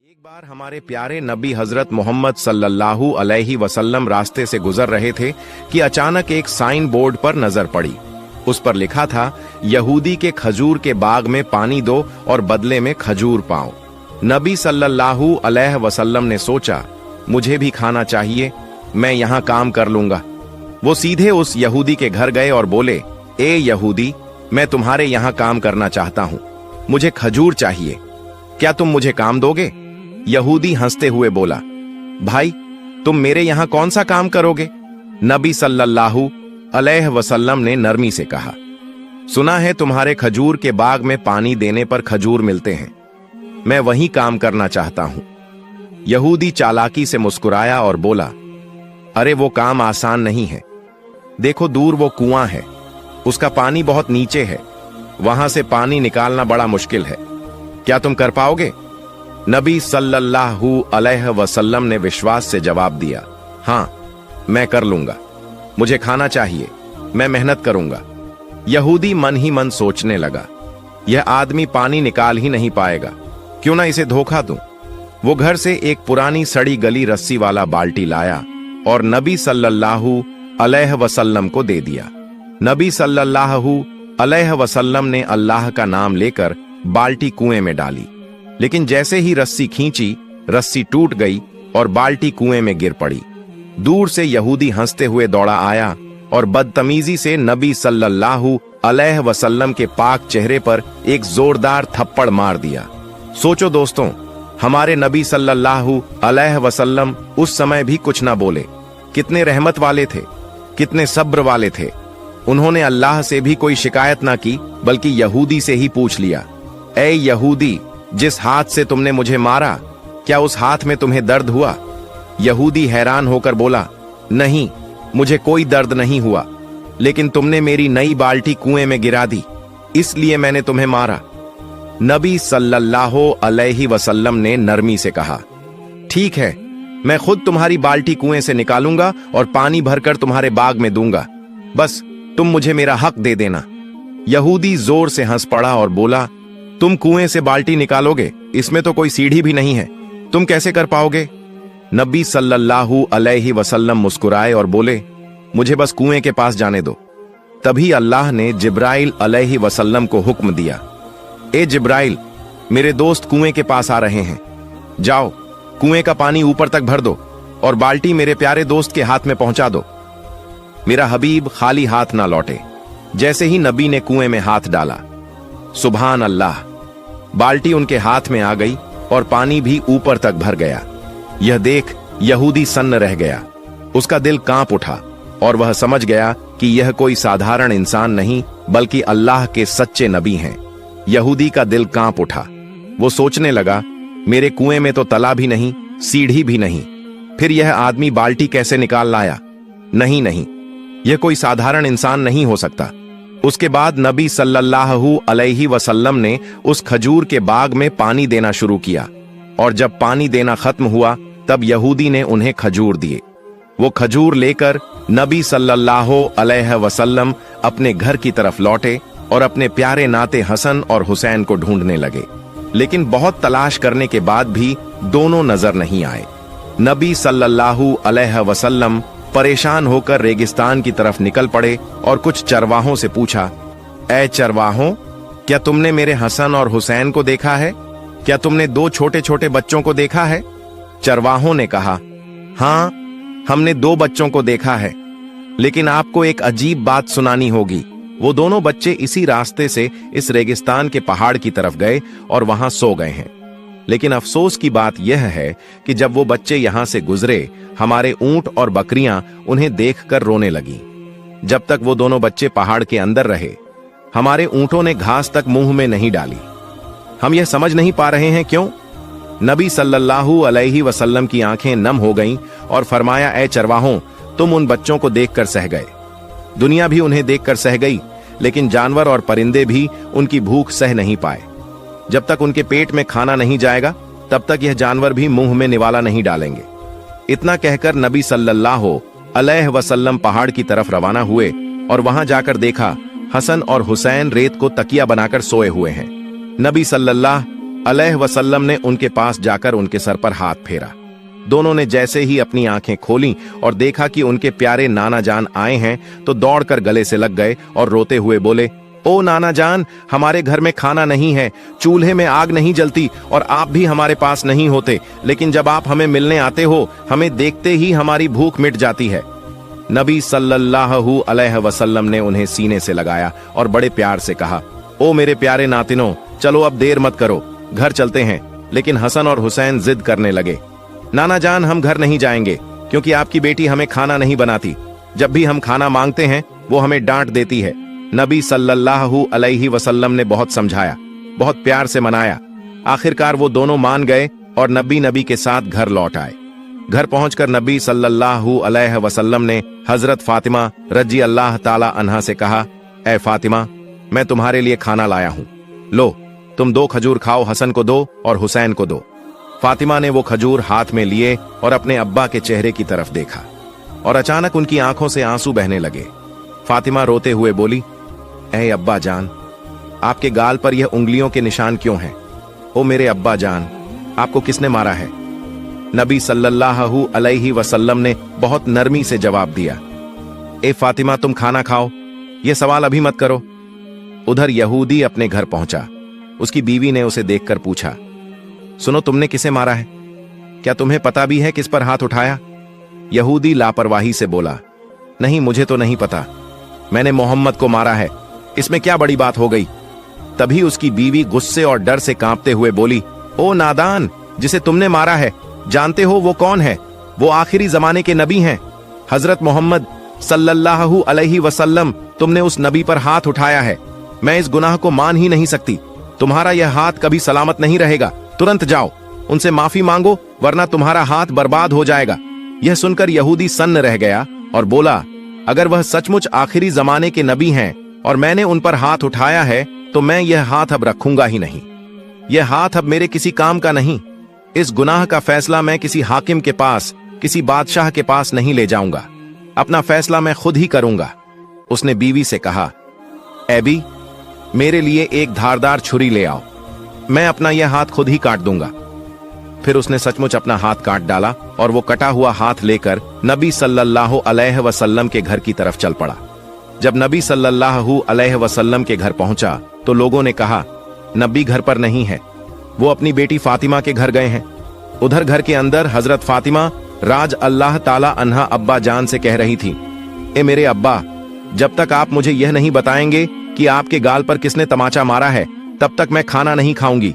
एक बार हमारे प्यारे नबी हजरत मोहम्मद सल्लल्लाहु अलैहि वसल्लम रास्ते से गुजर रहे थे कि अचानक एक साइन बोर्ड पर नजर पड़ी। उस पर लिखा था, यहूदी के खजूर के बाग में पानी दो और बदले में खजूर पाओ। नबी सल्लल्लाहु अलैहि वसल्लम ने सोचा, मुझे भी खाना चाहिए, मैं यहाँ काम कर लूंगा। वो सीधे उस यहूदी के घर गए और बोले, ए यहूदी, मैं तुम्हारे यहाँ काम करना चाहता हूँ, मुझे खजूर चाहिए, क्या तुम मुझे काम दोगे? यहूदी हंसते हुए बोला, भाई तुम मेरे यहां कौन सा काम करोगे? नबी सल्लल्लाहु अलैहि वसल्लम ने नरमी से कहा, सुना है तुम्हारे खजूर के बाग में पानी देने पर खजूर मिलते हैं, मैं वही काम करना चाहता हूं। यहूदी चालाकी से मुस्कुराया और बोला, अरे वो काम आसान नहीं है, देखो दूर वो कुआं है, उसका पानी बहुत नीचे है, वहां से पानी निकालना बड़ा मुश्किल है, क्या तुम कर पाओगे? नबी सल्लल्लाहु अलैहि वसल्लम ने विश्वास से जवाब दिया, हाँ मैं कर लूंगा, मुझे खाना चाहिए, मैं मेहनत करूंगा। यहूदी मन ही मन सोचने लगा, यह आदमी पानी निकाल ही नहीं पाएगा, क्यों ना इसे धोखा दूं। वो घर से एक पुरानी सड़ी गली रस्सी वाला बाल्टी लाया और नबी सल्लल्लाहु अलैहि वसल्लम को दे दिया। नबी सल्लल्लाहु अलैहि वसल्लम ने अल्लाह का नाम लेकर बाल्टी कुएं में डाली, लेकिन जैसे ही रस्सी खींची, रस्सी टूट गई और बाल्टी कुएं में गिर पड़ी। दूर से यहूदी हंसते हुए दौड़ा आया और बदतमीजी से नबी सल्लल्लाहु अलैहि वसल्लम के पाक चेहरे पर एक जोरदार थप्पड़ मार दिया। सोचो दोस्तों, हमारे नबी सल्लल्लाहु अलैहि वसल्लम उस समय भी कुछ ना बोले, कितने रहमत वाले थे, कितने सब्र वाले थे। उन्होंने अल्लाह से भी कोई शिकायत ना की, बल्कि यहूदी से ही पूछ लिया, ए यहूदी, जिस हाथ से तुमने मुझे मारा, क्या उस हाथ में तुम्हें दर्द हुआ? यहूदी हैरान होकर बोला, नहीं, मुझे कोई दर्द नहीं हुआ, लेकिन तुमने मेरी नई बाल्टी कुएं में गिरा दी, इसलिए मैंने तुम्हें मारा। नबी सल्लल्लाहु अलैहि वसल्लम ने नरमी से कहा, ठीक है, मैं खुद तुम्हारी बाल्टी कुएं से निकालूंगा और पानी भरकर तुम्हारे बाग में दूंगा, बस तुम मुझे मेरा हक दे देना। यहूदी जोर से हंस पड़ा और बोला, तुम कुएं से बाल्टी निकालोगे? इसमें तो कोई सीढ़ी भी नहीं है, तुम कैसे कर पाओगे? नबी सल्लल्लाहु अलैहि वसल्लम मुस्कुराए और बोले, मुझे बस कुएं के पास जाने दो। तभी अल्लाह ने जिब्राइल अलैहि वसल्लम को हुक्म दिया, ए जिब्राइल, मेरे दोस्त कुएं के पास आ रहे हैं, जाओ कुएं का पानी ऊपर तक भर दो और बाल्टी मेरे प्यारे दोस्त के हाथ में पहुंचा दो। मेरा हबीब खाली हाथ ना लौटे। जैसे ही नबी ने कुएं में हाथ डाला, सुभान अल्लाह, बाल्टी उनके हाथ में आ गई और पानी भी ऊपर तक भर गया। यह देख यहूदी सन्न रह गया, उसका दिल कांप उठा और वह समझ गया कि यह कोई साधारण इंसान नहीं, बल्कि अल्लाह के सच्चे नबी हैं। यहूदी का दिल कांप उठा, वो सोचने लगा, मेरे कुएं में तो तला भी नहीं, सीढ़ी भी नहीं, फिर यह आदमी बाल्टी कैसे निकाल लाया? नहीं नहीं, यह कोई साधारण इंसान नहीं हो सकता। उसके बाद नबी सल्लल्लाहु अलैहि वसल्लम ने उस खजूर के बाग में पानी देना शुरू किया और जब पानी देना खत्म हुआ, तब यहूदी ने उन्हें खजूर दिए। वो खजूर लेकर नबी सल्लल्लाहु अलैहि वसल्लम अपने घर की तरफ लौटे और अपने प्यारे नाते हसन और हुसैन को ढूंढने लगे, लेकिन बहुत तलाश करने के बाद भी दोनों नजर नहीं आए। नबी सल्लल्लाहु अलैहि वसल्लम परेशान होकर रेगिस्तान की तरफ निकल पड़े और कुछ चरवाहों से पूछा, ऐ चरवाहों, क्या तुमने मेरे हसन और हुसैन को देखा है? क्या तुमने दो छोटे छोटे बच्चों को देखा है? चरवाहों ने कहा, हाँ, हमने दो बच्चों को देखा है, लेकिन आपको एक अजीब बात सुनानी होगी। वो दोनों बच्चे इसी रास्ते से इस रेगिस्तान के पहाड़ की तरफ गए और वहां सो गए हैं, लेकिन अफसोस की बात यह है कि जब वो बच्चे यहां से गुजरे, हमारे ऊंट और बकरियां उन्हें देखकर रोने लगी। जब तक वो दोनों बच्चे पहाड़ के अंदर रहे, हमारे ऊंटों ने घास तक मुंह में नहीं डाली। हम यह समझ नहीं पा रहे हैं क्यों? नबी सल्लल्लाहु अलैहि वसल्लम की आंखें नम हो गईं और फरमाया, ऐ चरवाहों, तुम उन बच्चों को देखकर सह गए, दुनिया भी उन्हें देखकर सह गई, लेकिन जानवर और परिंदे भी उनकी भूख सह नहीं पाए। जब तक उनके पेट में खाना नहीं जाएगा, तब तक यह जानवर भी मुंह में निवाला नहीं डालेंगे। इतना कहकर नबी सल्लल्लाहु अलैहि वसल्लम पहाड़ की तरफ रवाना हुए और वहां जाकर देखा, हसन और हुसैन रेत को तकिया बनाकर सोए हुए हैं। नबी सल्लल्लाहु अलैहि वसल्लम ने उनके पास जाकर उनके सर पर हाथ फेरा। दोनों ने जैसे ही अपनी आंखें खोलीं और देखा कि उनके प्यारे नाना जान आए हैं तो दौड़कर गले से लग गए और रोते हुए बोले, ओ नाना जान, हमारे घर में खाना नहीं है, चूल्हे में आग नहीं जलती और आप भी हमारे पास नहीं होते, लेकिन जब आप हमें मिलने आते हो हमें देखते ही हमारी भूख मिट जाती है। नबी सल्लल्लाहु अलैहि वसल्लम ने उन्हें सीने से लगाया और बड़े प्यार से कहा, ओ मेरे प्यारे नातिनों, चलो अब देर मत करो, घर चलते हैं। लेकिन हसन और हुसैन जिद करने लगे, नाना जान, हम घर नहीं जाएंगे क्योंकि आपकी बेटी हमें खाना नहीं बनाती। जब भी हम खाना मांगते हैं वो हमें डांट देती है। नबी सल्लल्लाहु अलैहि वसल्लम ने बहुत समझाया, बहुत प्यार से मनाया। आखिरकार वो दोनों मान गए और नबी के साथ घर लौट आए। घर पहुंचकर नबी सल्लल्लाहु अलैहि वसल्लम ने हजरत फातिमा रजी अल्लाह ताला अन्हा से कहा, ए फातिमा, मैं तुम्हारे लिए खाना लाया हूं, लो तुम 2 खजूर खाओ, हसन को दो और हुसैन को दो। फातिमा ने वो खजूर हाथ में लिए और अपने अब्बा के चेहरे की तरफ देखा और अचानक उनकी आंखों से आंसू बहने लगे। फातिमा रोते हुए बोली, ऐ अब्बा जान, आपके गाल पर यह उंगलियों के निशान क्यों हैं? ओ मेरे अब्बा जान, आपको किसने मारा है? नबी सल्लल्लाहु अलैहि वसल्लम ने बहुत नरमी से जवाब दिया, ए फातिमा, तुम खाना खाओ, यह सवाल अभी मत करो। उधर यहूदी अपने घर पहुंचा। उसकी बीवी ने उसे देखकर पूछा, सुनो, तुमने किसे मारा है? क्या तुम्हें पता भी है किस पर हाथ उठाया? यहूदी लापरवाही से बोला, नहीं, मुझे तो नहीं पता, मैंने मोहम्मद को मारा है, इसमें क्या बड़ी बात हो गई? तभी उसकी बीवी गुस्से और डर से कांपते हुए बोली, ओ नादान, जिसे तुमने मारा है, जानते हो वो कौन है? वो आखिरी जमाने के नबी हैं, हजरत मोहम्मद सल्लल्लाहु अलैहि वसल्लम। तुमने उस नबी पर हाथ उठाया है, मैं इस गुनाह को मान ही नहीं सकती। तुम्हारा यह हाथ कभी सलामत नहीं रहेगा, तुरंत जाओ, उनसे माफी मांगो, वरना तुम्हारा हाथ बर्बाद हो जाएगा। यह सुनकर यहूदी सन्न रह गया और बोला, अगर वह सचमुच आखिरी जमाने के नबी हैं और मैंने उन पर हाथ उठाया है तो मैं यह हाथ अब रखूंगा ही नहीं। यह हाथ अब मेरे किसी काम का नहीं। इस गुनाह का फैसला मैं किसी हाकिम के पास, किसी बादशाह के पास नहीं ले जाऊंगा, अपना फैसला मैं खुद ही करूंगा। उसने बीवी से कहा, एबी, मेरे लिए एक धारदार छुरी ले आओ, मैं अपना यह हाथ खुद ही काट दूंगा। फिर उसने सचमुच अपना हाथ काट डाला और वो कटा हुआ हाथ लेकर नबी सल्लल्लाहु अलैहि वसल्लम के घर की तरफ चल पड़ा। जब नबी सल्लल्लाहु अलैहि वसल्लम के घर पहुंचा तो लोगों ने कहा, नबी घर पर नहीं है, वो अपनी बेटी फातिमा के घर गए हैं। उधर घर के अंदर हजरत फातिमा राज अल्लाह ताला अन्हा अब्बा जान से कह रही थी, ए मेरे अब्बा, जब तक आप मुझे यह नहीं बताएंगे कि आपके गाल पर किसने तमाचा मारा है, तब तक मैं खाना नहीं खाऊंगी।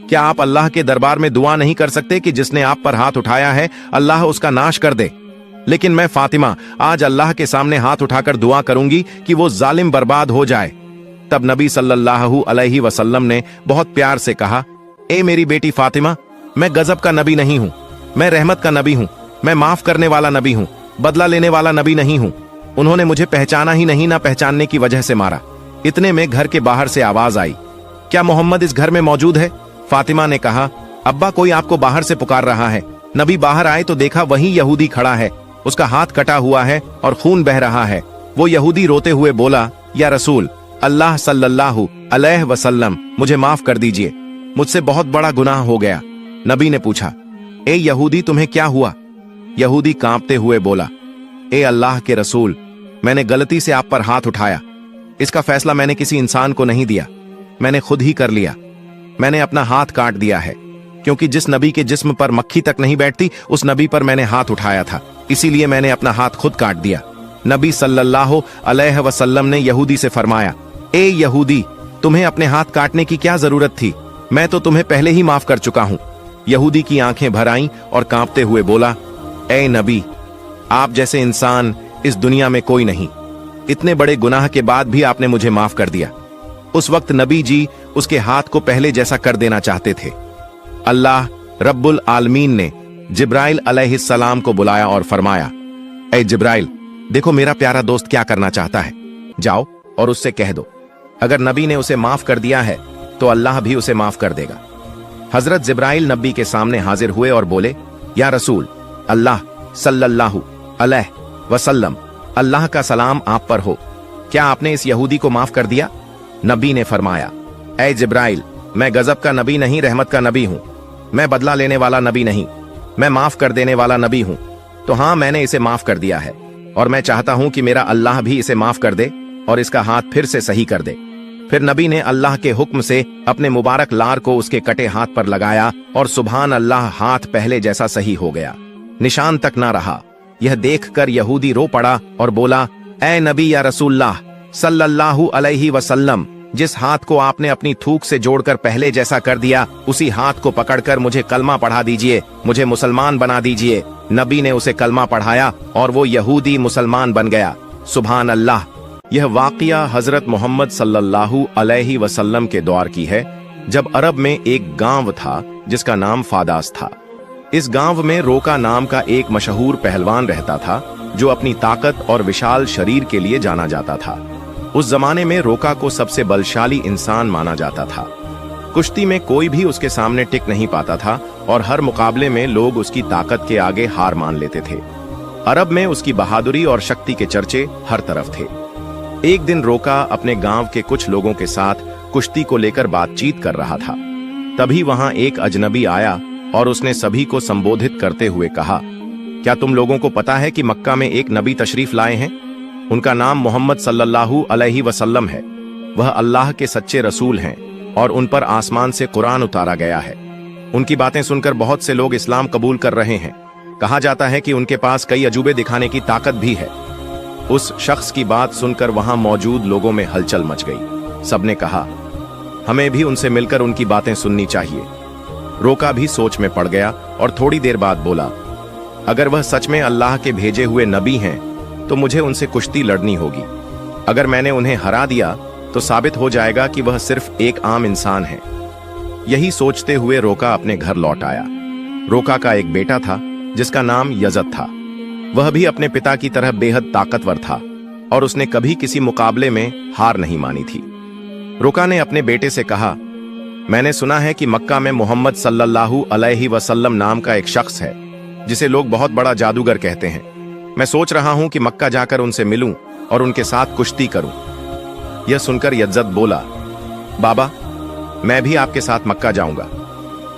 क्या आप अल्लाह के दरबार में दुआ नहीं कर सकते कि जिसने आप पर हाथ उठाया है अल्लाह उसका नाश कर दे? लेकिन मैं फातिमा आज अल्लाह के सामने हाथ उठाकर दुआ करूंगी कि वो जालिम बर्बाद हो जाए। तब नबी सल्लल्लाहु अलैहि वसल्लम ने बहुत प्यार से कहा, ए मेरी बेटी फातिमा, मैं गजब का नबी नहीं हूं, मैं रहमत का नबी हूं, मैं माफ करने वाला नबी हूं, बदला लेने वाला नबी नहीं हूं। उन्होंने मुझे पहचाना ही नहीं, ना पहचानने की वजह से मारा। इतने में घर के बाहर से आवाज आई, क्या मोहम्मद इस घर में मौजूद है? फातिमा ने कहा, अब्बा, कोई आपको बाहर से पुकार रहा है। नबी बाहर आए तो देखा वही यहूदी खड़ा है, उसका हाथ कटा हुआ है और खून बह रहा है। वो यहूदी रोते हुए बोला, या रसूल अल्लाह सल्लल्लाहु अलैहि वसल्लम, मुझे माफ कर दीजिए, मुझसे बहुत बड़ा गुनाह हो गया। नबी ने पूछा, ए यहूदी, तुम्हें क्या हुआ? यहूदी कांपते हुए बोला, ए अल्लाह के रसूल, मैंने गलती से आप पर हाथ उठाया, इसका फैसला मैंने किसी इंसान को नहीं दिया, मैंने खुद ही कर लिया। मैंने अपना हाथ काट दिया है, क्योंकि जिस नबी के जिस्म पर मक्खी तक नहीं बैठती उस नबी पर मैंने हाथ उठाया था, इसीलिए मैंने अपना हाथ खुद काट दिया। नबी सल्लल्लाहु अलैहि वसल्लम ने यहूदी से फरमाया, ए यहूदी, तुम्हें अपने हाथ काटने की क्या जरूरत थी? मैं तो तुम्हें पहले ही माफ कर चुका हूं। यहूदी की आंखें भर आईं और कांपते हुए बोला, ए नबी, आप जैसे इंसान इस दुनिया में कोई नहीं, इतने बड़े गुनाह के बाद भी आपने मुझे माफ कर दिया। उस वक्त नबी जी उसके हाथ को पहले जैसा कर देना चाहते थे। अल्लाह रब्बुल आलमीन ने जिब्राइल अलैहिस्सलाम को बुलाया और फरमाया, ए जिब्राइल, देखो मेरा प्यारा दोस्त क्या करना चाहता है, जाओ और उससे कह दो, अगर नबी ने उसे माफ कर दिया है तो अल्लाह भी उसे माफ कर देगा। हजरत जिब्राइल नबी के सामने हाजिर हुए और बोले, या रसूल अल्लाह सल्लल्लाहु अलैहि वसल्लम, अल्लाह का सलाम आप पर हो, क्या आपने इस यहूदी को माफ कर दिया? नबी ने फरमाया, ए जिब्राइल, मैं गजब का नबी नहीं, रहमत का नबी हूँ। मैं बदला लेने वाला नबी नहीं, मैं माफ कर देने वाला नबी हूँ। तो हाँ, मैंने इसे माफ कर दिया है और मैं चाहता हूँ कि मेरा अल्लाह भी इसे माफ कर दे और इसका हाथ फिर से सही कर दे। फिर नबी ने अल्लाह के हुक्म से अपने मुबारक लार को उसके कटे हाथ पर लगाया और सुभान अल्लाह, हाथ पहले जैसा सही हो गया, निशान तक ना रहा। यह देखकर यहूदी रो पड़ा और बोला, ऐ नबी या रसूलल्लाह सल्लल्लाहु अलैहि वसल्लम, जिस हाथ को आपने अपनी थूक से जोड़कर पहले जैसा कर दिया, उसी हाथ को पकड़कर मुझे कलमा पढ़ा दीजिए, मुझे मुसलमान बना दीजिए। नबी ने उसे कलमा पढ़ाया और वो यहूदी मुसलमान बन गया। सुभान अल्लाह। यह वाक़िया हजरत मोहम्मद सल्लल्लाहु अलैहि वसल्लम के दौर की है, जब अरब में एक गांव था जिसका नाम फादास था। इस गांव में रोका नाम का एक मशहूर पहलवान रहता था, जो अपनी ताकत और विशाल शरीर के लिए जाना जाता था। उस जमाने में रोका को सबसे बलशाली इंसान माना जाता था। कुश्ती में कोई भी उसके सामने टिक नहीं पाता था और हर मुकाबले में लोग उसकी ताकत के आगे हार मान लेते थे। अरब में उसकी बहादुरी और शक्ति के चर्चे हर तरफ थे। एक दिन रोका अपने गांव के कुछ लोगों के साथ कुश्ती को लेकर बातचीत कर रहा था। तभी वहां एक अजनबी आया और उसने सभी को संबोधित करते हुए कहा, क्या तुम लोगों को पता है कि मक्का में एक नबी तशरीफ लाए हैं? उनका नाम मोहम्मद सल्लल्लाहु अलैहि वसल्लम है। वह अल्लाह के सच्चे रसूल हैं और उन पर आसमान से कुरान उतारा गया है। उनकी बातें सुनकर बहुत से लोग इस्लाम कबूल कर रहे हैं। कहा जाता है कि उनके पास कई अजूबे दिखाने की ताकत भी है। उस शख्स की बात सुनकर वहां मौजूद लोगों में हलचल मच गई। सबने कहा, हमें भी उनसे मिलकर उनकी बातें सुननी चाहिए। रोका भी सोच में पड़ गया और थोड़ी देर बाद बोला, अगर वह सच में अल्लाह के भेजे हुए नबी हैं तो मुझे उनसे कुश्ती लड़नी होगी। अगर मैंने उन्हें हरा दिया तो साबित हो जाएगा कि वह सिर्फ एक आम इंसान है। यही सोचते हुए रोका अपने घर लौट आया। रोका का एक बेटा था जिसका नाम यजद था। वह भी अपने पिता की तरह बेहद ताकतवर था और उसने कभी किसी मुकाबले में हार नहीं मानी थी। रोका ने अपने बेटे से कहा, मैंने सुना है कि मक्का में मोहम्मद सल्लल्लाहु अलैहि वसल्लम नाम का एक शख्स है जिसे लोग बहुत बड़ा जादूगर कहते हैं। मैं सोच रहा हूं कि मक्का जाकर उनसे मिलूं और उनके साथ कुश्ती करूं। यह सुनकर यज्जद बोला, बाबा, मैं भी आपके साथ मक्का जाऊंगा।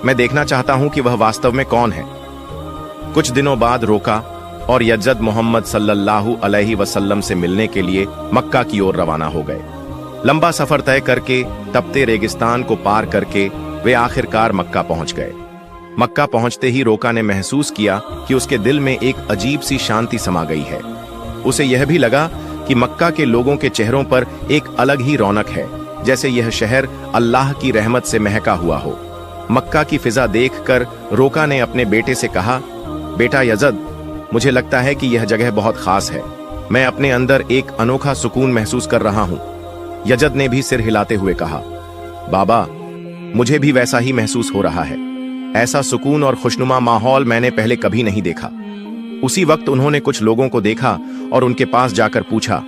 मैं देखना चाहता हूं कि वह वास्तव में कौन है। कुछ दिनों बाद रोका और यज्जद मोहम्मद सल्लल्लाहु अलैहि वसल्लम से मिलने के लिए मक्का की ओर रवाना हो गए। लंबा सफर तय करके, तपते रेगिस्तान को पार करके वे आखिरकार मक्का पहुंच गए। मक्का पहुंचते ही रोका ने महसूस किया कि उसके दिल में एक अजीब सी शांति समा गई है। उसे यह भी लगा कि मक्का के लोगों के चेहरों पर एक अलग ही रौनक है, जैसे यह शहर अल्लाह की रहमत से महका हुआ हो। मक्का की फिजा देखकर रोका ने अपने बेटे से कहा, बेटा यजद, मुझे लगता है कि यह जगह बहुत खास है। मैं अपने अंदर एक अनोखा सुकून महसूस कर रहा हूं। यजद ने भी सिर हिलाते हुए कहा, बाबा, मुझे भी वैसा ही महसूस हो रहा है। ऐसा सुकून और खुशनुमा माहौल मैंने पहले कभी नहीं देखा। उसी वक्त उन्होंने कुछ लोगों को देखा और उनके पास जाकर पूछा,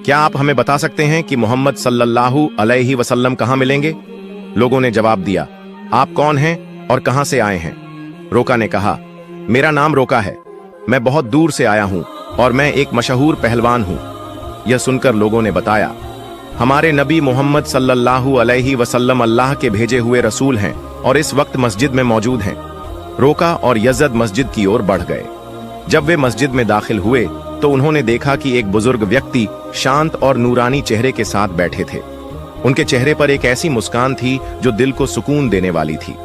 क्या आप हमें बता सकते हैं कि मोहम्मद सल्लल्लाहु अलैहि वसल्लम कहां मिलेंगे? लोगों ने जवाब दिया, आप कौन हैं और कहां से आए हैं? रोका ने कहा, मेरा नाम रोका है। मैं बहुत दूर से आया हूं और मैं एक मशहूर पहलवान हूं। यह सुनकर लोगों ने बताया, हमारे नबी मोहम्मद सल्लल्लाहु अलैहि वसल्लम अल्लाह के भेजे हुए रसूल हैं और इस वक्त मस्जिद में मौजूद हैं। रोका और यजद मस्जिद की ओर बढ़ गए। जब वे मस्जिद में दाखिल हुए तो उन्होंने देखा कि एक बुजुर्ग व्यक्ति शांत और नूरानी चेहरे के साथ बैठे थे। उनके चेहरे पर एक ऐसी मुस्कान थी जो दिल को सुकून देने वाली थी।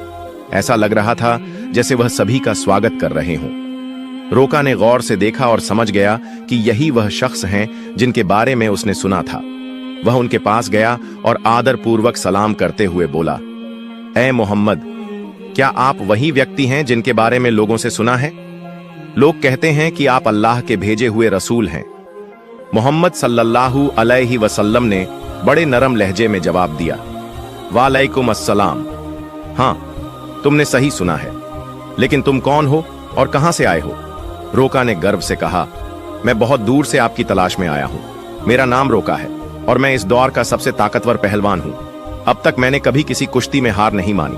ऐसा लग रहा था जैसे वह सभी का स्वागत कर रहे हों। रोका ने गौर से देखा और समझ गया कि यही वह शख्स हैं जिनके बारे में उसने सुना था। वह उनके पास गया और आदर पूर्वक सलाम करते हुए बोला, ऐ मोहम्मद, क्या आप वही व्यक्ति हैं जिनके बारे में लोगों से सुना है? लोग कहते हैं कि आप अल्लाह के भेजे हुए रसूल हैं। मोहम्मद सल्लल्लाहु अलैहि वसल्लम ने बड़े नरम लहजे में जवाब दिया, वालेकुम अस्सलाम। हाँ, तुमने सही सुना है, लेकिन तुम कौन हो और कहां से आए हो? रोका ने गर्व से कहा, मैं बहुत दूर से आपकी तलाश में आया हूं। मेरा नाम रोका है और मैं इस दौर का सबसे ताकतवर पहलवान हूं। अब तक मैंने कभी किसी कुश्ती में हार नहीं मानी।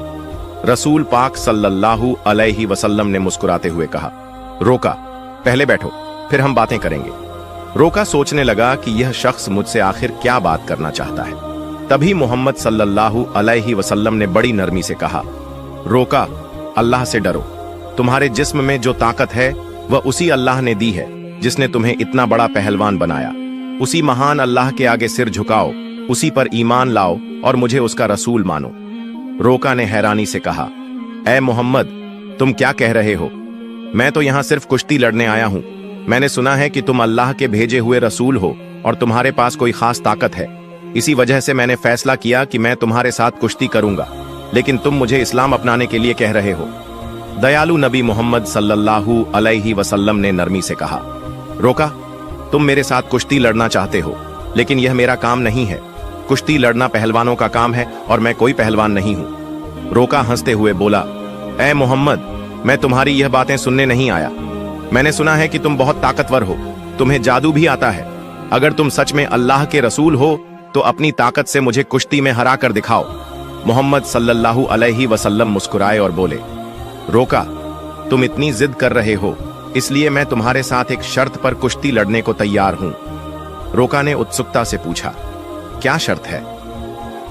रसूल पाक सल्लल्लाहु अलैहि वसल्लम ने मुस्कुराते हुए कहा, रोका, पहले बैठो, फिर हम बातें करेंगे। रोका सोचने लगा कि यह शख्स मुझसे आखिर क्या बात करना चाहता है। तभी मोहम्मद सल्लल्लाहु अलैहि वसल्लम ने बड़ी नरमी से कहा, रोका, अल्लाह से डरो। तुम्हारे जिस्म में जो ताकत है वह उसी अल्लाह ने दी है जिसने तुम्हें इतना बड़ा पहलवान बनाया। उसी महान अल्लाह के आगे सिर झुकाओ, उसी पर ईमान लाओ और मुझे उसका रसूल मानो। रोका ने हैरानी से कहा, ऐ मोहम्मद, तुम क्या कह रहे हो? मैं तो यहाँ सिर्फ कुश्ती लड़ने आया हूँ। मैंने सुना है कि तुम अल्लाह के भेजे हुए रसूल हो और तुम्हारे पास कोई खास ताकत है। इसी वजह से मैंने फैसला किया कि मैं तुम्हारे साथ कुश्ती करूंगा, लेकिन तुम मुझे इस्लाम अपनाने के लिए कह रहे हो। दयालु नबी मोहम्मद सल्लल्लाहु अलैहि वसल्लम ने नरमी से कहा, रोका, तुम मेरे साथ कुश्ती लड़ना चाहते हो, लेकिन यह मेरा काम नहीं है। कुश्ती लड़ना पहलवानों का काम है और मैं कोई पहलवान नहीं हूँ। रोका हंसते हुए बोला, ऐ मोहम्मद, मैं तुम्हारी यह बातें सुनने नहीं आया। मैंने सुना है कि तुम बहुत ताकतवर हो, तुम्हें जादू भी आता है। अगर तुम सच में अल्लाह के रसूल हो तो अपनी ताकत से मुझे कुश्ती में हरा कर दिखाओ। मोहम्मद सल्लल्लाहु अलैहि वसल्लम मुस्कुराए और बोले, रोका, तुम इतनी जिद कर रहे हो, इसलिए मैं तुम्हारे साथ एक शर्त पर कुश्ती लड़ने को तैयार हूं। रोका ने उत्सुकता से पूछा, क्या शर्त है?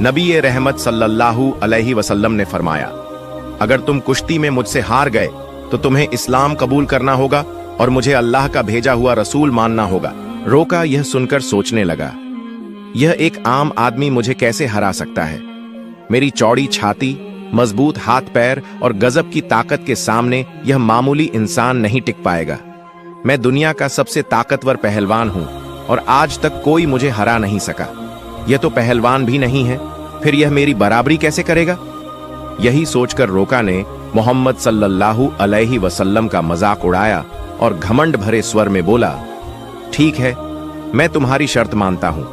नबी रहमत सल्लल्लाहु अलैहि वसल्लम ने फरमाया, अगर तुम कुश्ती में मुझसे हार गए तो तुम्हें इस्लाम कबूल करना होगा और मुझे अल्लाह का भेजा हुआ रसूल मानना होगा। रोका यह सुनकर सोचने लगा, यह एक आम आदमी मुझे कैसे हरा सकता है? मेरी चौड़ी छाती, मजबूत हाथ पैर और गजब की ताकत के सामने यह मामूली इंसान नहीं टिक पाएगा। मैं दुनिया का सबसे ताकतवर पहलवान हूं और आज तक कोई मुझे हरा नहीं सका। यह तो पहलवान भी नहीं है, फिर यह मेरी बराबरी कैसे करेगा? यही सोचकर रोका ने मोहम्मद सल्लल्लाहु अलैहि वसल्लम का मजाक उड़ाया और घमंड भरे स्वर में बोला, ठीक है, मैं तुम्हारी शर्त मानता हूं।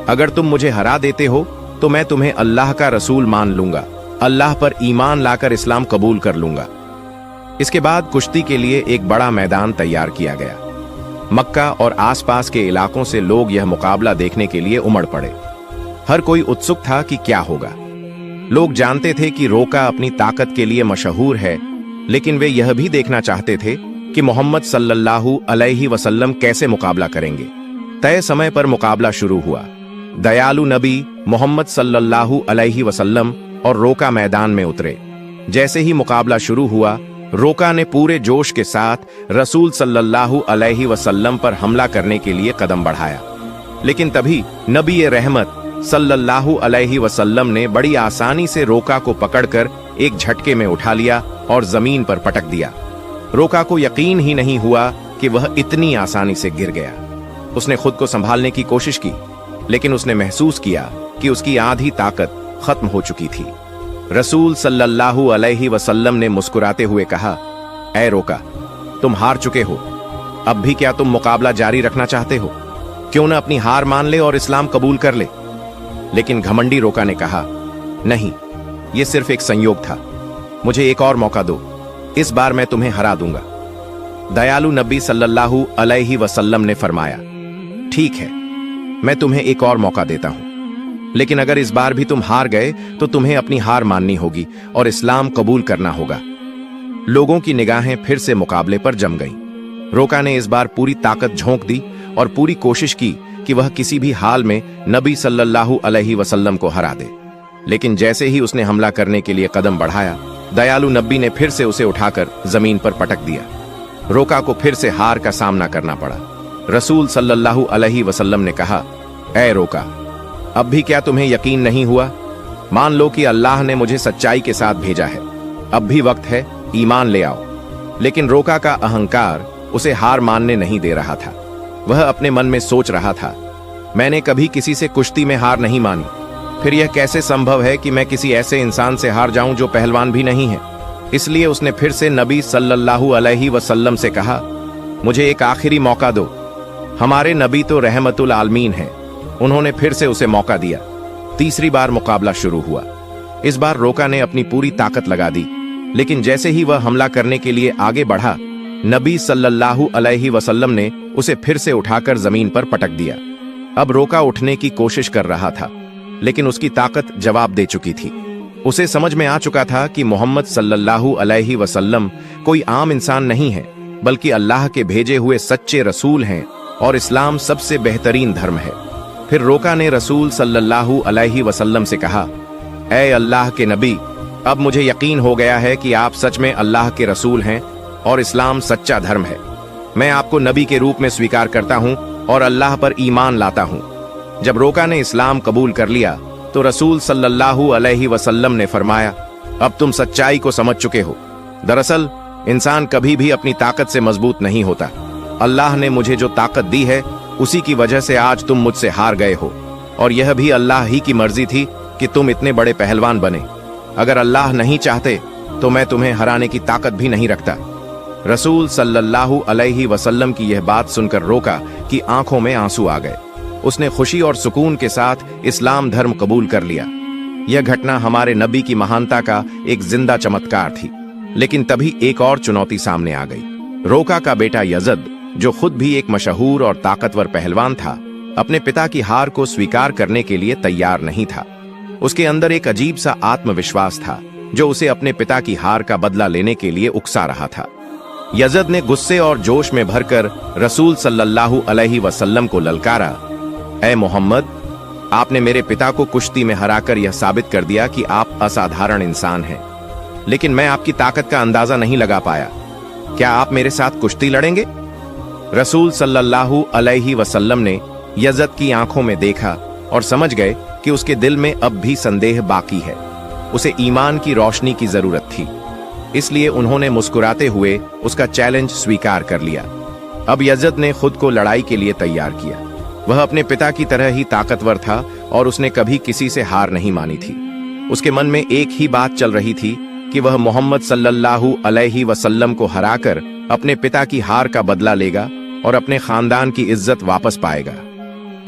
अगर तुम मुझे हरा देते हो तो मैं तुम्हें अल्लाह का रसूल मान लूंगा, अल्लाह पर ईमान लाकर इस्लाम कबूल कर लूंगा। इसके बाद कुश्ती के लिए एक बड़ा मैदान तैयार किया गया। मक्का और आसपास के इलाकों से लोग यह मुकाबला देखने के लिए उमड़ पड़े। हर कोई उत्सुक था कि क्या होगा। लोग जानते थे कि रोका अपनी ताकत के लिए मशहूर है, लेकिन वे यह भी देखना चाहते थे कि मोहम्मद सल्लल्लाहु अलैहि वसल्लम कैसे मुकाबला करेंगे। तय समय पर मुकाबला शुरू हुआ। दयालु नबी मोहम्मद सल्लल्लाहु अलैहि वसल्लम और रोका मैदान में उतरे। जैसे ही मुकाबला शुरू हुआ, रोका ने पूरे जोश के साथ रसूल सल्लल्लाहु अलैहि वसल्लम पर हमला करने के लिए कदम बढ़ाया। लेकिन तभी नबी रहमत सल्लल्लाहु अलैहि वसल्लम ने बड़ी आसानी से रोका को पकड़कर एक झटके में उठा लिया और जमीन पर पटक दिया। रोका को यकीन ही नहीं हुआ कि वह इतनी आसानी से गिर गया। उसने खुद को संभालने की कोशिश की, लेकिन उसने महसूस किया कि उसकी आधी ताकत खत्म हो चुकी थी। रसूल सल्लल्लाहु अलैहि वसल्लम ने मुस्कुराते हुए कहा, ऐ रोका, तुम हार चुके हो। अब भी क्या तुम मुकाबला जारी रखना चाहते हो? क्यों न अपनी हार मान ले और इस्लाम कबूल कर ले। लेकिन घमंडी रोका ने कहा, नहीं, यह सिर्फ एक संयोग था। मुझे एक और मौका दो, इस बार मैं तुम्हें हरा दूंगा। दयालु नबी सल्लल्लाहु अलैहि वसल्लम ने फरमाया, ठीक है, मैं तुम्हें एक और मौका देता हूं, लेकिन अगर इस बार भी तुम हार गए तो तुम्हें अपनी हार माननी होगी और इस्लाम कबूल करना होगा। लोगों की निगाहें फिर से मुकाबले पर जम गईं। रोका ने इस बार पूरी ताकत झोंक दी और पूरी कोशिश की कि वह किसी भी हाल में नबी सल्लल्लाहु अलैहि वसल्लम को हरा दे। लेकिन जैसे ही उसने हमला करने के लिए कदम बढ़ाया, दयालु नबी ने फिर से उसे उठाकर जमीन पर पटक दिया। रोका को फिर से हार का सामना करना पड़ा। रसूल सल्लल्लाहु अलैहि वसल्लम ने कहा, ऐ रोका, अब भी क्या तुम्हें यकीन नहीं हुआ? मान लो कि अल्लाह ने मुझे सच्चाई के साथ भेजा है। अब भी वक्त है, ईमान ले आओ। लेकिन रोका का अहंकार उसे हार मानने नहीं दे रहा था। वह अपने मन में सोच रहा था, मैंने कभी किसी से कुश्ती में हार नहीं मानी, फिर यह कैसे संभव है कि मैं किसी ऐसे इंसान से हार जाऊं जो पहलवान भी नहीं है। इसलिए उसने फिर से नबी सल्लल्लाहु अलैहि वसल्लम से कहा, मुझे एक आखिरी मौका दो। हमारे नबी तो रहमतुल आलमीन हैं। उन्होंने फिर से उसे मौका दिया। तीसरी बार मुकाबला शुरू हुआ। इस बार रोका ने अपनी पूरी ताकत लगा दी, लेकिन जैसे ही वह हमला करने के लिए आगे बढ़ा, नबी सल्लल्लाहु अलैहि वसल्लम ने उसे फिर से उठाकर जमीन पर पटक दिया। अब रोका उठने की कोशिश कर रहा था, लेकिन उसकी ताकत जवाब दे चुकी थी। उसे समझ में आ चुका था कि मोहम्मद सल्लल्लाहु अलैहि वसल्लम कोई आम इंसान नहीं है, बल्कि अल्लाह के भेजे हुए सच्चे रसूल हैं और इस्लाम सबसे बेहतरीन धर्म है। फिर फिर रोका ने रसूल सल्लल्लाहु अलैहि वसल्लम से कहा, ऐ अल्लाह के नबी, अब मुझे यकीन हो गया है कि आप सच में अल्लाह के रसूल हैं और इस्लाम सच्चा धर्म है। मैं आपको नबी के रूप में स्वीकार करता हूं और अल्लाह पर ईमान लाता हूं। जब रोका ने इस्लाम कबूल कर लिया तो रसूल सल्लल्लाहु अलैहि वसल्लम ने फरमाया, अब तुम सच्चाई को समझ चुके हो। दरअसल इंसान कभी भी अपनी ताकत से मजबूत नहीं होता। अल्लाह ने मुझे जो ताकत दी है उसी की वजह से आज तुम मुझसे हार गए हो, और यह भी अल्लाह ही की मर्जी थी कि तुम इतने बड़े पहलवान बने। अगर अल्लाह नहीं चाहते तो मैं तुम्हें हराने की ताकत भी नहीं रखता। रसूल सल्लल्लाहु अलैहि वसल्लम की यह बात सुनकर रोका कि आंखों में आंसू आ गए। उसने खुशी और सुकून के साथ इस्लाम धर्म कबूल कर लिया। यह घटना हमारे नबी की महानता का एक जिंदा चमत्कार थी। लेकिन तभी एक और चुनौती सामने आ गई। रोका का बेटा यजद, जो खुद भी एक मशहूर और ताकतवर पहलवान था, अपने पिता की हार को स्वीकार करने के लिए तैयार नहीं था। उसके अंदर एक अजीब सा आत्मविश्वास था जो उसे अपने पिता की हार का बदला लेने के लिए उकसा रहा था। यजद ने गुस्से और जोश में भरकर रसूल सल्लल्लाहु अलैहि वसल्लम को ललकारा, ऐ मोहम्मद, आपने मेरे पिता को कुश्ती में हराकर यह साबित कर दिया कि आप असाधारण इंसान हैं, लेकिन मैं आपकी ताकत का अंदाजा नहीं लगा पाया। क्या आप मेरे साथ कुश्ती लड़ेंगे? रसूल सल्लल्लाहु अलैहि वसल्लम ने यजद की आंखों में देखा और समझ गए कि उसके दिल में अब भी संदेह बाकी है। उसे ईमान की रोशनी की जरूरत थी। इसलिए उन्होंने मुस्कुराते हुए उसका चैलेंज स्वीकार कर लिया। अब यजद ने खुद को लड़ाई के लिए तैयार किया। वह अपने पिता की तरह ही ताकतवर था और उसने कभी किसी से हार नहीं मानी थी। उसके मन में एक ही बात चल रही थी कि वह मोहम्मद सल्लल्लाहु अलैहि वसल्लम को हराकर अपने पिता की हार का बदला लेगा और अपने खानदान की इज्जत वापस पाएगा।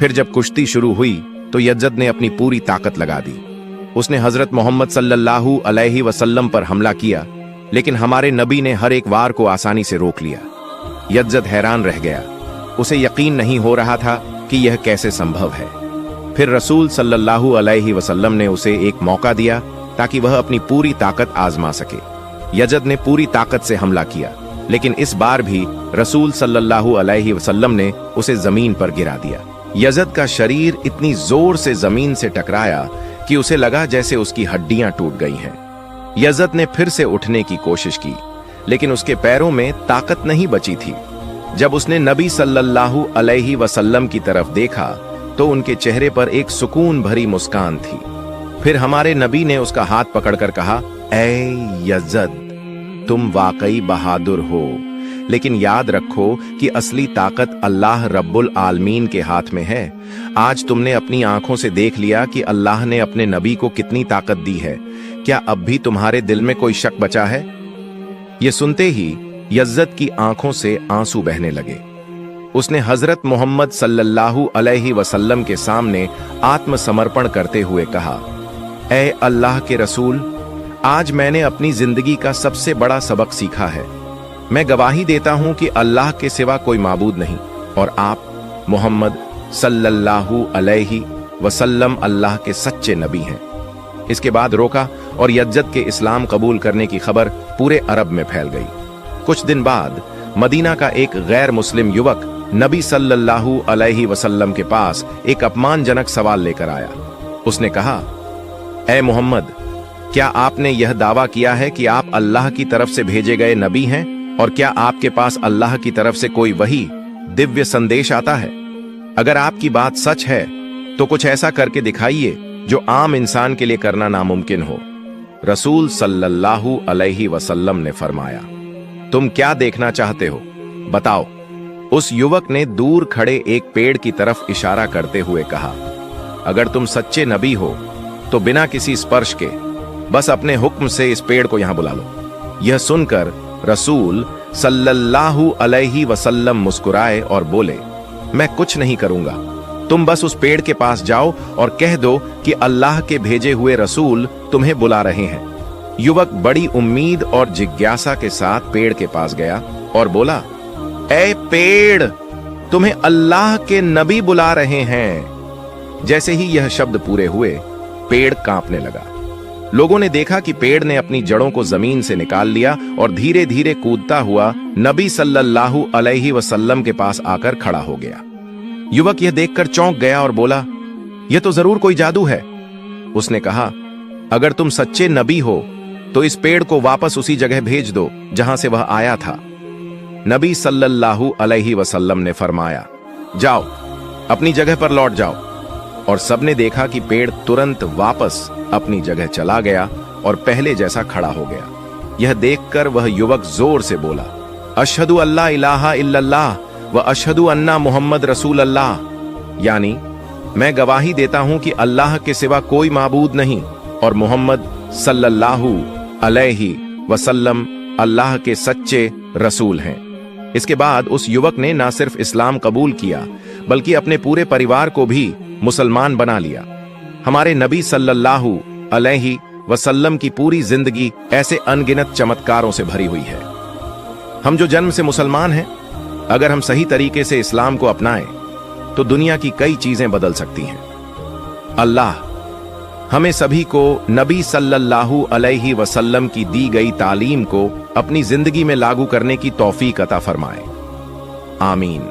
फिर जब कुश्ती शुरू हुई तो यजद ने अपनी पूरी ताकत लगा दी। उसने हजरत मोहम्मद सल्लल्लाहु अलैहि वसल्लम पर हमला किया, लेकिन हमारे नबी ने हर एक वार को आसानी से रोक लिया। यजद हैरान रह गया। उसे यकीन नहीं हो रहा था कि यह कैसे संभव है। फिर रसूल सल्लल्लाहु अलैहि वसल्लम ने उसे एक मौका दिया ताकि वह अपनी पूरी ताकत आजमा सके। यजद ने पूरी ताकत से हमला किया, लेकिन इस बार भी रसूल सल्लल्लाहु अलैहि वसल्लम ने उसे जमीन पर गिरा दिया। यजद का शरीर इतनी जोर से जमीन से टकराया कि उसे लगा जैसे उसकी हड्डियां टूट गई हैं। यजद ने फिर से उठने की कोशिश की, लेकिन उसके पैरों में ताकत नहीं बची थी। जब उसने नबी सल्लल्लाहु अलैहि वसल्लम की तरफ देखा तो उनके चेहरे पर एक सुकून भरी मुस्कान थी। फिर हमारे नबी ने उसका हाथ पकड़कर कहा, ऐ यजद, तुम वाकई बहादुर हो, लेकिन याद रखो कि असली ताकत अल्लाह रब्बुल आलमीन के हाथ में है। आज तुमने अपनी आंखों से देख लिया कि अल्लाह ने अपने नबी को कितनी ताकत दी है। क्या अब भी तुम्हारे दिल में कोई शक बचा है? यह सुनते ही यजद की आंखों से आंसू बहने लगे। उसने हजरत मोहम्मद सल्लल्लाहु अलैहि वसल्लम के सामने आत्मसमर्पण करते हुए कहा, ऐ अल्लाह के रसूल, आज मैंने अपनी जिंदगी का सबसे बड़ा सबक सीखा है। मैं गवाही देता हूं कि अल्लाह के सिवा कोई माबूद नहीं और आप मोहम्मद सल्लल्लाहु अलैहि वसल्लम अल्लाह के सच्चे नबी हैं। इसके बाद रोका और यजद के इस्लाम कबूल करने की खबर पूरे अरब में फैल गई। कुछ दिन बाद मदीना का एक गैर मुस्लिम युवक नबी सल्लल्लाहु अलैहि वसल्लम के पास एक अपमानजनक सवाल लेकर आया। उसने कहा, ऐ मोहम्मद, क्या आपने यह दावा किया है कि आप अल्लाह की तरफ से भेजे गए नबी हैं, और क्या आपके पास अल्लाह की तरफ से कोई वही दिव्य संदेश आता है? अगर आपकी बात सच है तो कुछ ऐसा करके दिखाइए जो आम इंसान के लिए करना नामुमकिन हो। रसूल सल्लल्लाहु अलैहि वसल्लम ने फरमाया, तुम क्या देखना चाहते हो, बताओ। उस युवक ने दूर खड़े एक पेड़ की तरफ इशारा करते हुए कहा, अगर तुम सच्चे नबी हो तो बिना किसी स्पर्श के बस अपने हुक्म से इस पेड़ को यहां बुला लो। यह सुनकर रसूल सल्लल्लाहु अलैहि वसल्लम मुस्कुराए और बोले, मैं कुछ नहीं करूंगा, तुम बस उस पेड़ के पास जाओ और कह दो कि अल्लाह के भेजे हुए रसूल तुम्हें बुला रहे हैं। युवक बड़ी उम्मीद और जिज्ञासा के साथ पेड़ के पास गया और बोला, ऐ पेड़, तुम्हें अल्लाह के नबी बुला रहे हैं। जैसे ही यह शब्द पूरे हुए, पेड़ कांपने लगा। लोगों ने देखा कि पेड़ ने अपनी जड़ों को जमीन से निकाल लिया और धीरे धीरे कूदता हुआ नबी सल्लल्लाहु अलैहि वसल्लम के पास आकर खड़ा हो गया। युवक यह देखकर चौंक गया और बोला, यह तो जरूर कोई जादू है। उसने कहा, अगर तुम सच्चे नबी हो तो इस पेड़ को वापस उसी जगह भेज दो जहां से वह आया था। नबी सल्लल्लाहु अलैहि वसल्लम ने फरमाया, जाओ अपनी जगह पर लौट जाओ। और सबने देखा कि पेड़ तुरंत वापस अपनी जगह चला गया और पहले जैसा खड़ा हो गया। यह देखकर वह युवक जोर से बोला, अशहदु अल्ला इलाहा इल्लल्लाह व अशहदु अन्ना मुहम्मद रसूल अल्लाह, यानी मैं गवाही देता हूं कि अल्लाह के सिवा कोई माबूद नहीं और मोहम्मद सल्लल्लाहु अलैहि वसल्लम अल्लाह के सच्चे रसूल हैं। इसके बाद उस युवक ने न सिर्फ इस्लाम कबूल किया बल्कि अपने पूरे परिवार को भी मुसलमान बना लिया। हमारे नबी सल्लल्लाहु अलैहि वसल्लम की पूरी जिंदगी ऐसे अनगिनत चमत्कारों से भरी हुई है। हम जो जन्म से मुसलमान हैं, अगर हम सही तरीके से इस्लाम को अपनाएं तो दुनिया की कई चीजें बदल सकती हैं। अल्लाह हमें सभी को नबी सल्लल्लाहु अलैहि वसल्लम की दी गई तालीम को अपनी जिंदगी में लागू करने की तौफीक अता फरमाए। आमीन।